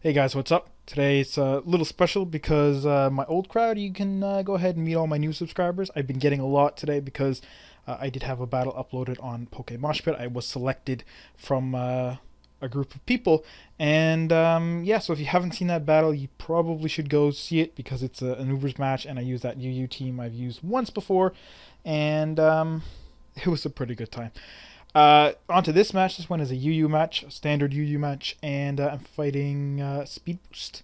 Hey guys, what's up? Today it's a little special because my old crowd, you can go ahead and meet all my new subscribers. I've been getting a lot today because I did have a battle uploaded on Pokemoshpit. I was selected from a group of people, and yeah, so if you haven't seen that battle, you probably should go see it because it's an Ubers match, and I use that UU team I've used once before, and it was a pretty good time. Onto this match. This one is a UU match, a standard UU match, and I'm fighting Speed Boost.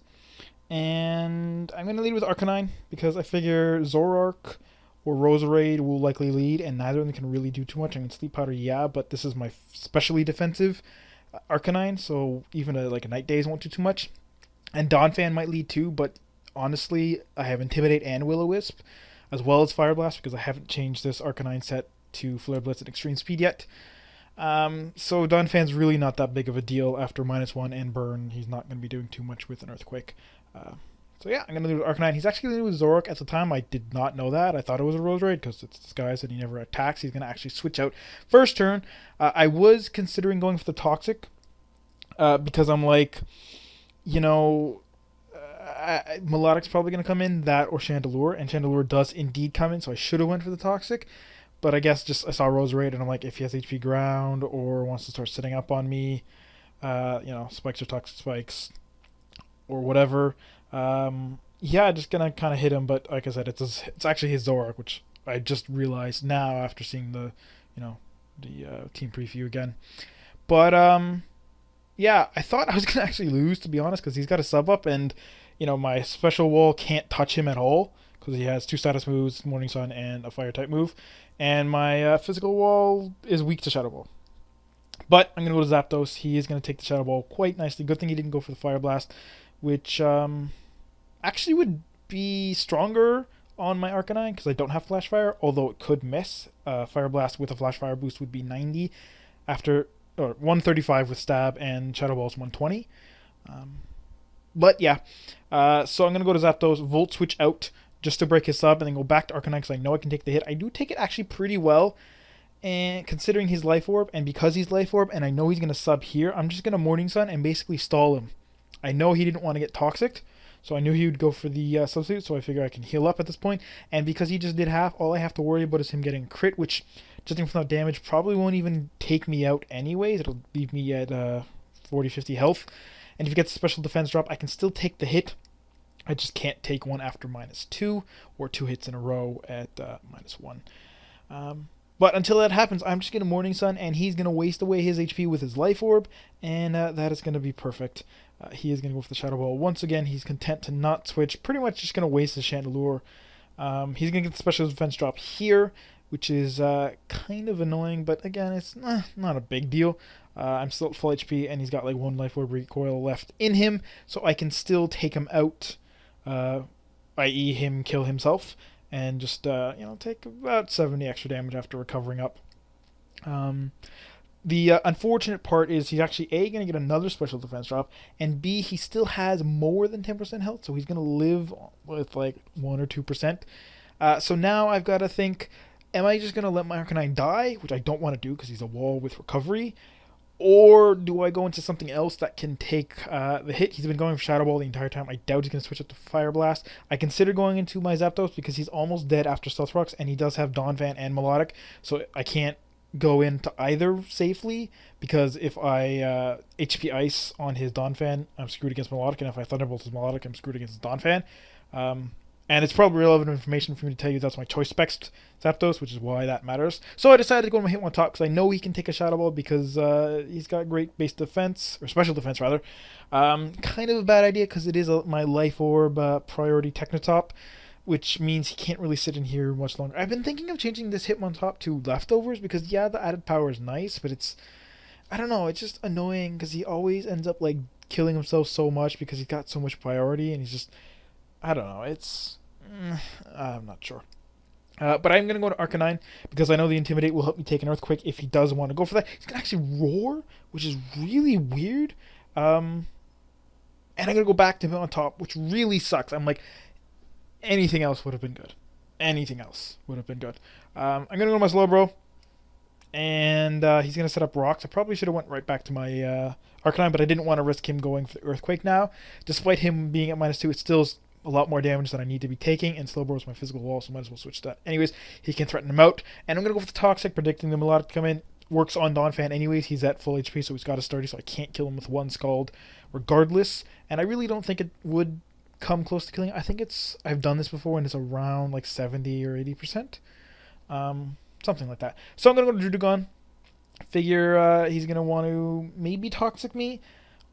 And I'm going to lead with Arcanine because I figure Zoroark or Roserade will likely lead, and neither of them can really do too much. I mean, Sleep Powder, yeah, but this is my specially defensive Arcanine, so even like a Night Daze won't do too much. And Donphan might lead too, but honestly, I have Intimidate and Will-O-Wisp, as well as Fire Blast, because I haven't changed this Arcanine set to Flare Blitz at Extreme Speed yet. So Donphan's really not that big of a deal after -1 and Burn. He's not going to be doing too much with an Earthquake. So yeah, I'm going to do Arcanine. He's actually going to do with Zoroark. At the time, I did not know that. I thought it was a Roserade because it's disguised and he never attacks. He's going to actually switch out first turn. I was considering going for the Toxic because I'm like, you know, Melodic's probably going to come in, that or Chandelure, and Chandelure does indeed come in, so I should have went for the Toxic. But I guess just I saw Roserade and I'm like, if he has HP Ground or wants to start sitting up on me, Spikes or Toxic Spikes or whatever, yeah, just gonna kind of hit him. But like I said, it's actually his Zoroark, which I just realized now after seeing the, team preview again. But yeah, I thought I was gonna actually lose, to be honest, because he's got a sub up and my special wall can't touch him at all because he has 2 status moves, Morning Sun and a fire type move, and my physical wall is weak to Shadow Ball. But I'm going to go to Zapdos. He is going to take the Shadow Ball quite nicely. Good thing he didn't go for the Fire Blast, which actually would be stronger on my Arcanine because I don't have Flash Fire, although it could miss. Fire Blast with a Flash Fire boost would be 90 after, or 135 with Stab, and Shadow Ball is 120. But yeah, so I'm going to go to Zapdos, Volt Switch out just to break his sub, and then go back to Arcanine because I know I can take the hit. I do take it actually pretty well, and considering his Life Orb, and because he's Life Orb, and I know he's going to sub here, I'm just going to Morning Sun and basically stall him. I know he didn't want to get Toxic, so I knew he would go for the substitute, so I figure I can heal up at this point. And because he just did half, all I have to worry about is him getting crit, which, judging from that damage, probably won't even take me out anyways. It'll leave me at 40-50 health. And if he gets a special defense drop, I can still take the hit. I just can't take one after -2 or 2 hits in a row at -1. But until that happens, I'm just going to Morning Sun, and he's going to waste away his HP with his Life Orb, and that is going to be perfect. He is going to go for the Shadow Ball. Once again, he's content to not switch, pretty much just going to waste his Chandelure. He's going to get the special defense drop here, which is kind of annoying, but again, it's not a big deal. I'm still at full HP, and he's got like 1 Life Orb recoil left in him, so I can still take him out, i.e. him kill himself, and just take about 70 extra damage after recovering up. The unfortunate part is he's actually A, going to get another special defense drop, and B, he still has more than 10% health, so he's going to live with like 1 or 2%. So now I've got to think, am I just going to let my Arcanine die, which I don't want to do because he's a wall with recovery, or do I go into something else that can take the hit? He's been going for Shadow Ball the entire time. I doubt he's going to switch up to Fire Blast. I consider going into my Zapdos because he's almost dead after Stealth Rocks, and he does have Donphan and Melodic, so I can't go into either safely, because if I HP Ice on his Donphan, I'm screwed against Melodic, and if I Thunderbolt his Melodic, I'm screwed against his Donphan. And it's probably relevant information for me to tell you that's my choice specs Zapdos, which is why that matters. So I decided to go to my Hitmon top because I know he can take a Shadow Ball because he's got great base defense, or special defense rather. Kind of a bad idea because it is my Life Orb priority Technotop, which means he can't really sit in here much longer. I've been thinking of changing this Hitmontop to Leftovers because, yeah, the added power is nice, but it's, I don't know, it's just annoying because he always ends up, like, killing himself so much because he's got so much priority, and he's just, I don't know, it's, I'm not sure. But I'm going to go to Arcanine because I know the Intimidate will help me take an Earthquake if he does want to go for that. He's going to actually Roar, which is really weird. And I'm going to go back to him on top, which really sucks. I'm like, anything else would have been good. Anything else would have been good. I'm going to go to my Slowbro. And he's going to set up rocks. I probably should have went right back to my Arcanine, but I didn't want to risk him going for the Earthquake now. Despite him being at -2, it's still a lot more damage than I need to be taking, and Slowbro is my physical wall, so might as well switch that. Anyways, he can threaten him out, and I'm going to go for the Toxic, predicting the Melodic to come in. Works on Donphan anyways. He's at full HP, so he's got a sturdy, so I can't kill him with one Scald regardless. And I really don't think it would come close to killing. I think I've done this before, and it's around like 70 or 80%. Something like that. So I'm going to go to Drudagon. Figure he's going to want to maybe Toxic me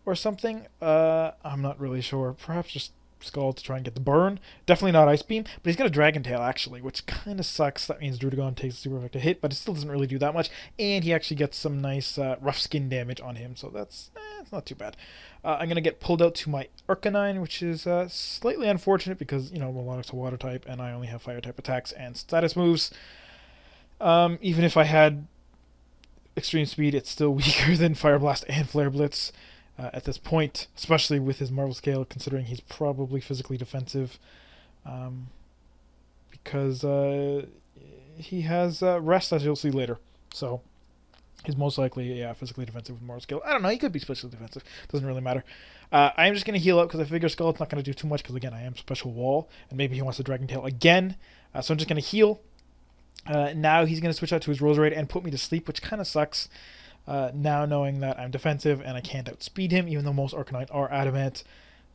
or something. I'm not really sure. Perhaps just Scald to try and get the burn. Definitely not Ice Beam, but he's got a Dragon Tail actually, which kind of sucks. That means Drudagon takes a super effective hit, but it still doesn't really do that much, and he actually gets some nice rough skin damage on him, so that's it's not too bad. I'm going to get pulled out to my Arcanine, which is slightly unfortunate because, you know, Melodic's a water type, and I only have fire type attacks and status moves. Even if I had extreme speed, it's still weaker than Fire Blast and Flare Blitz. At this point, especially with his Marvel Scale, considering he's probably physically defensive, because he has rest, as you'll see later. So he's most likely, yeah, physically defensive with Marvel Scale. I don't know, he could be special defensive. Doesn't really matter. I'm just going to heal up because I figure Skull's not going to do too much because, again, I am Special Wall, and maybe he wants to Dragon Tail again. So I'm just going to heal. Now he's going to switch out to his Roserade and put me to sleep, which kind of sucks. Now knowing that I'm defensive and I can't outspeed him, even though most Arcanine are adamant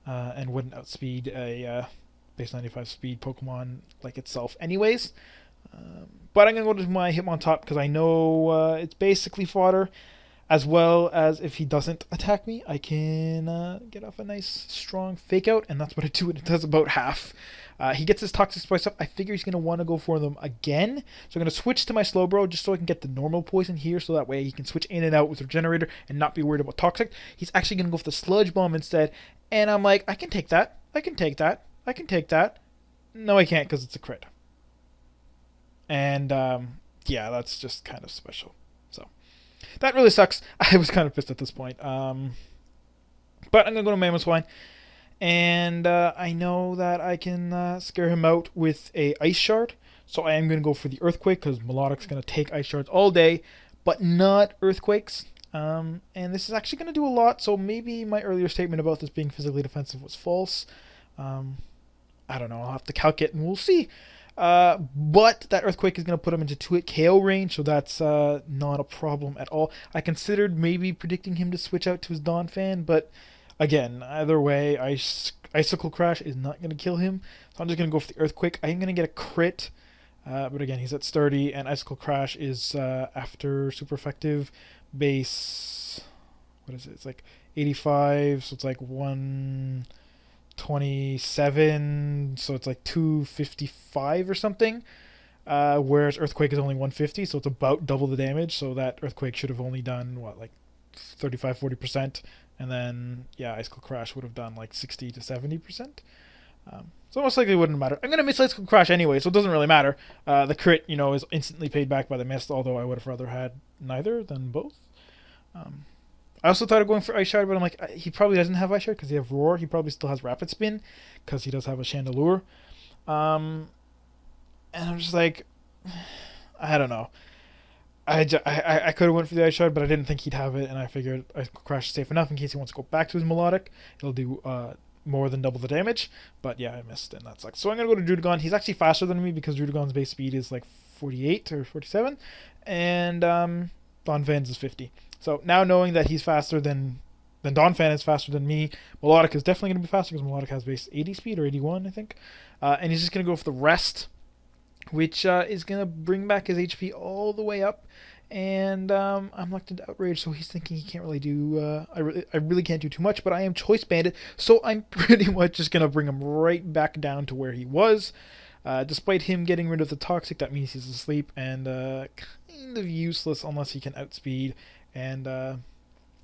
and wouldn't outspeed a base 95 speed Pokemon like itself anyways. But I'm going to go to my Hitmontop because I know it's basically fodder, as well as if he doesn't attack me, I can get off a nice strong Fake Out, and that's what I do, and it does about half. He gets his Toxic Spice up. I figure he's going to want to go for them again. So I'm going to switch to my Slowbro just so I can get the normal poison here, so that way he can switch in and out with Regenerator and not be worried about Toxic. He's actually going to go for the Sludge Bomb instead, and I'm like, I can take that. I can take that. I can take that. No, I can't because it's a crit. And, yeah, that's just kind of special. So that really sucks. I was kind of pissed at this point. But I'm going to go to Mamoswine. And I know that I can scare him out with a Ice Shard. So I am going to go for the Earthquake because Melodic's going to take Ice Shards all day, but not Earthquakes. And this is actually going to do a lot, so maybe my earlier statement about this being physically defensive was false. I don't know, I'll have to calc it and we'll see. But that Earthquake is going to put him into 2-hit KO range, so that's not a problem at all. I considered maybe predicting him to switch out to his Donphan, but again, either way, Icicle Crash is not going to kill him, so I'm just going to go for the Earthquake. I am going to get a crit, but again, he's at Sturdy, and Icicle Crash is after super effective base, what is it? It's like 85, so it's like 127, so it's like 255 or something. Whereas Earthquake is only 150, so it's about double the damage. So that Earthquake should have only done what, like 35-40%, and then yeah, Icicle Crash would have done like 60 to 70%. So most likely it wouldn't matter. I'm gonna miss Icicle Crash anyway, so it doesn't really matter. The crit, you know, is instantly paid back by the miss, although I would have rather had neither than both. I also thought of going for Ice Shard, but I'm like, he probably doesn't have Ice Shard because he has Roar. He probably still has Rapid Spin because he does have a Chandelure. And I'm just like, I don't know. I could have went for the Ice Shard, but I didn't think he'd have it, and I figured Icicle Crash is safe enough in case he wants to go back to his Melodic. It'll do more than double the damage, but yeah, I missed, and that sucks. So I'm going to go to Drudagon. He's actually faster than me because Drudagon's base speed is like 48 or 47, and Donphan's is 50. So now knowing that he's faster than Donphan is faster than me, Melodic is definitely going to be faster because Melodic has base 80 speed or 81, I think. And he's just going to go for the rest, which is going to bring back his HP all the way up. And I'm locked into Outrage, so he's thinking he can't really do... I really can't do too much, but I am Choice Bandit, so I'm pretty much just going to bring him right back down to where he was. Despite him getting rid of the Toxic, that means he's asleep and kind of useless unless he can outspeed and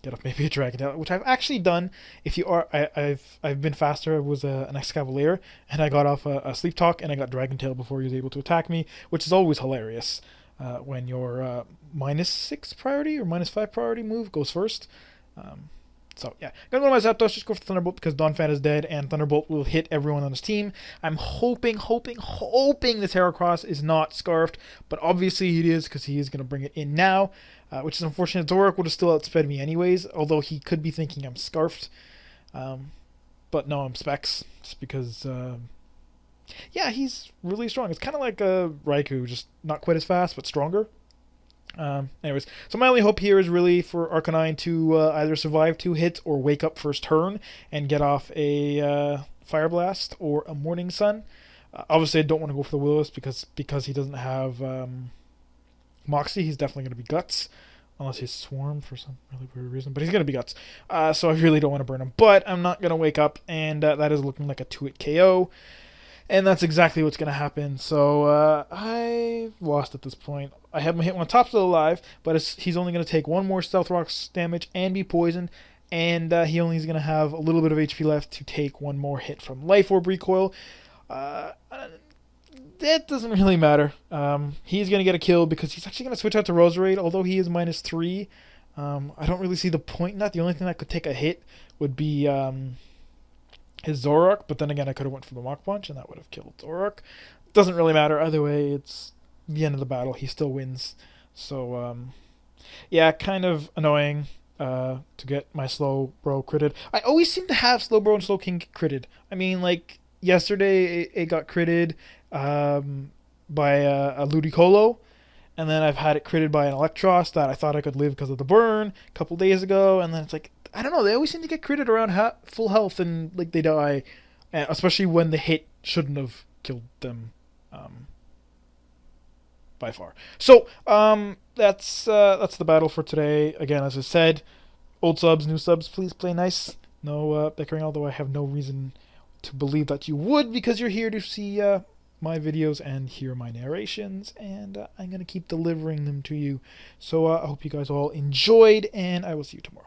get up maybe a Dragon Tail, which I've actually done. If you are, I've been faster. I was an Excavalier, and I got off a Sleep Talk, and I got Dragon Tail before he was able to attack me, which is always hilarious when your -6 priority or -5 priority move goes first. So yeah, gonna go to my Zapdos, just go for Thunderbolt because Donphan is dead and Thunderbolt will hit everyone on his team. I'm hoping this Heracross is not Scarfed, but obviously it is because he is gonna bring it in now, which is unfortunate. Zoroark would have still outsped me anyways, although he could be thinking I'm Scarfed. But no, I'm Specs, just because, yeah, he's really strong. It's kind of like a Raikou, just not quite as fast, but stronger. Anyways, so my only hope here is really for Arcanine to either survive 2 hits or wake up first turn and get off a Fire Blast or a Morning Sun. Obviously, I don't want to go for the Will-O-Wisp because he doesn't have Moxie. He's definitely going to be Guts, unless he's Swarm for some really weird reason. But he's going to be Guts, so I really don't want to burn him. But I'm not going to wake up, and that is looking like a 2-hit KO. And that's exactly what's going to happen. So I lost at this point. I have my hit on top still alive, but he's only going to take 1 more Stealth Rock's damage and be poisoned. And he only is going to have a little bit of HP left to take 1 more hit from Life Orb Recoil. That doesn't really matter. He's going to get a kill because he's actually going to switch out to Roserade, although he is -3. I don't really see the point in that. The only thing that could take a hit would be his Zoroark, but then again I could have went for the Mach Punch and that would have killed Zoroark. Doesn't really matter either way. It's the end of the battle. He still wins. So yeah, kind of annoying to get my Slowbro critted. I always seem to have Slowbro and Slowking critted. I mean, like yesterday it got critted by a Ludicolo, and then I've had it critted by an Electros that I thought I could live because of the burn a couple days ago, and then it's like, I don't know, they always seem to get critted around full health and like they die, especially when the hit shouldn't have killed them by far. So that's the battle for today. Again, as I said, old subs, new subs, please play nice. No bickering, although I have no reason to believe that you would, because you're here to see my videos and hear my narrations, and I'm going to keep delivering them to you. So I hope you guys all enjoyed, and I will see you tomorrow.